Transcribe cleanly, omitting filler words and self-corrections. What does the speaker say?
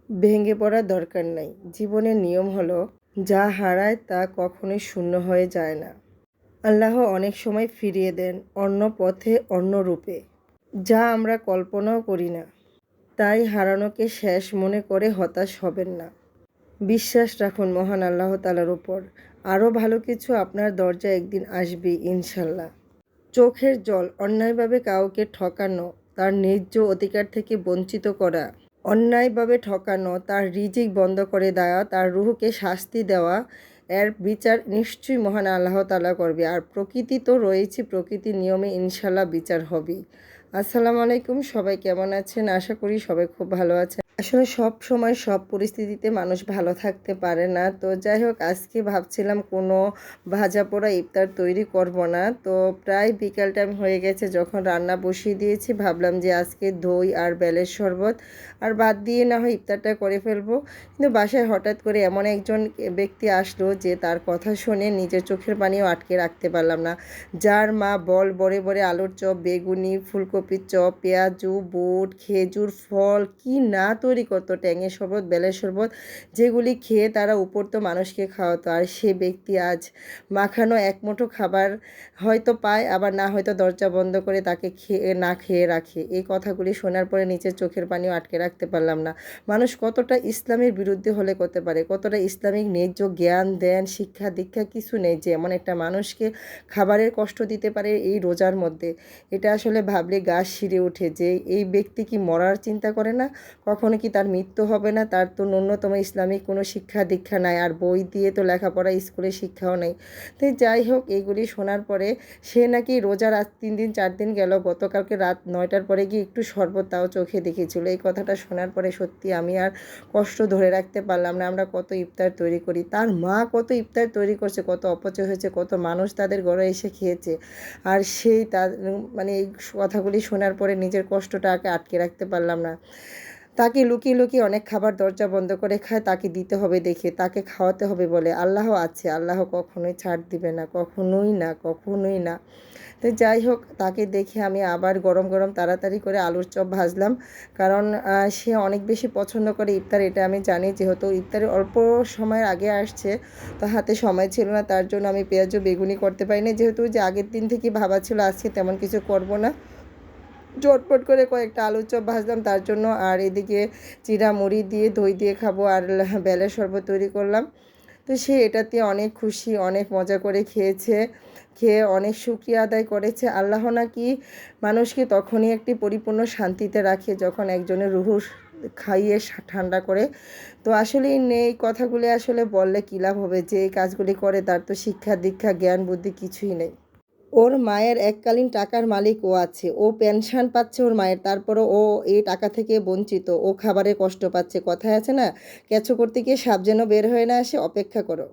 ভেঙে পড়ার দরকার নাই। জীবনের নিয়ম হলো, যা হারায় তা কখনোই শূন্য হয়ে যায় না। আল্লাহ অনেক সময় ফিরিয়ে দেন অন্য পথে, অন্য রূপে, যা আমরা কল্পনাও করি না। তাই হারানোকে শেষ মনে করে হতাশ হবেন না। বিশ্বাস রাখুন মহান আল্লাহ তাআলার উপর। আরও ভালো কিছু আপনার দরজায় একদিন আসবে ইনশাল্লাহ। চোখের জল, অন্যায়ভাবে কাউকে ঠকানো, তার ন্যায্য অধিকার থেকে বঞ্চিত করা, অন্যায়ভাবে ঠকানো, তার রিজিক বন্ধ করে দেওয়া, তার রুহকে শাস্তি দেওয়া, এর বিচার নিশ্চয়ই মহান আল্লাহ তাআলা করবে। আর প্রকৃতি তো রয়েছে, প্রকৃতির নিয়মে ইনশাল্লাহ বিচার হবে। আসসালামু আলাইকুম, সবাই কেমন আছেন? আশা করি সবাই খুব ভালো আছেন। আসলে সব সময় সব পরিস্থিতিতে মানুষ ভালো থাকতে পারে না। তো যাই হোক, আজকে ভাবছিলাম কোনো ভাজা পোড়া ইফতার তৈরি করব না। তো প্রায় বিকাল টাইম হয়ে গেছে, যখন রান্না বসিয়ে দিয়েছি ভাবলাম যে আজকে দই আর বেলের শরবত আর বাদ দিয়ে না হয় ইফতারটা করে ফেলবো। কিন্তু বাসায় হঠাৎ করে এমন একজন ব্যক্তি আসলো যে তার কথা শুনে নিজের চোখের পানিও আটকে রাখতে পারলাম না। যার মা বল বড়ে বড়ে আলুর চপ, বেগুনি, ফুলকপির চপ, পেঁয়াজু, বুট, খেজুর ফল কি না তৈরি করতো, ট্যাঙের শরবত, বেলের শরবত, যেগুলি খেয়ে তারা উপরতো মানুষকে খাওয়াতো। আর সে ব্যক্তি আজ মাখানো এক মুঠো খাবার হয়তো পায়, আবার না হয়তো দরজা বন্ধ করে তাকে না খেয়ে রাখে। এই কথাগুলি শোনার পরে নিচের চোখের পানিও আটকে রাখতে পারলাম না। মানুষ কতটা ইসলামের বিরুদ্ধে হলে করতে পারে, কতটা ইসলামিক ন্যায্য জ্ঞান দেন, শিক্ষা দীক্ষা কিছু নেই যে এমন একটা মানুষকে খাবারের কষ্ট দিতে পারে এই রোজার মধ্যে। এটা আসলে ভাবলে গা শিরে ওঠে যে এই ব্যক্তি কি মরার চিন্তা করে না? কখনো কি তার মৃত্যু হবে না? তার তো ন্যূনতম ইসলামিক কোনো শিক্ষা দীক্ষা নাই, আর বই দিয়ে তো লেখাপড়া, স্কুলে শিক্ষাও নেই। তো যাই হোক, এইগুলি শোনার পরে সে নাকি রোজার আজ 3 দিন 4 দিন গেল, গতকালকে রাত 9টার পরে গিয়ে একটু শরবত তাও চোখে দেখেছিল। এই কথাটা শোনার পরে সত্যি আমি আর কষ্ট ধরে রাখতে পারলাম না। আমরা কত ইফতার তৈরি করি, তার মা কত ইফতার তৈরি করছে, কত অপচয় হয়েছে, কত মানুষ তাদের ঘরে এসে খেয়েছে। আর সেই তার মানে এই কথাগুলি শোনার পরে নিজের কষ্টটাকে আটকে রাখতে পারলাম না। তাকে লুকিয়ে লুকিয়ে অনেক খাবার দরজা বন্ধ করে খায়, তাকে দিতে হবে দেখে, তাকে খাওয়াতে হবে বলে। আল্লাহ আছে, আল্লাহ কখনোই ছাড় দিবে না, কখনোই না, কখনোই না। তো যাই হোক, তাকে দেখে আমি আবার গরম গরম তাড়াতাড়ি করে আলুর চপ ভাজলাম। কারণ সে অনেক বেশি পছন্দ করে ইফতার, এটা আমি জানি। যেহেতু ইফতারের অল্প সময়ের আগে আসছে, তো হাতে সময় ছিল না, তার জন্য আমি পেঁয়াজ ও বেগুনি করতে পারিনি। যেহেতু যে আগের দিন থেকে ভাবা ছিল আজকে তেমন কিছু করব না, ঝটপট করে কয়েকটা আলুর চপ ভাজলাম তার জন্য। আর এদিকে চিড়া মুড়ি দিয়ে দই দিয়ে খাবো, আর বেলের শরবত তৈরি করলাম। তো সে এটাতে অনেক খুশি, অনেক মজা করে খেয়েছে, খেয়ে অনেক শুকরিয়া আদায় করেছে। আল্লাহ নাকি মানুষকে তখনই একটি পরিপূর্ণ শান্তিতে রাখে যখন একজনের রুহ খাইয়ে ঠান্ডা করে। তো আসলে এই কথাগুলি আসলে বললে কী লাভ হবে? যে এই কাজগুলি করে তার তো শিক্ষা দীক্ষা জ্ঞান বুদ্ধি কিছুই নেই। ওর মায়ের এককালীন টাকার মালিক ও আছে, ও পেনশন পাচ্ছে ওর মায়ের, তারপরও ও এই টাকা থেকে বঞ্চিত, ও খাবারে কষ্ট পাচ্ছে। কথায় আছে না, কেঁচো করতে গিয়ে সাপ যেন বের হয়ে না আসে, অপেক্ষা করো।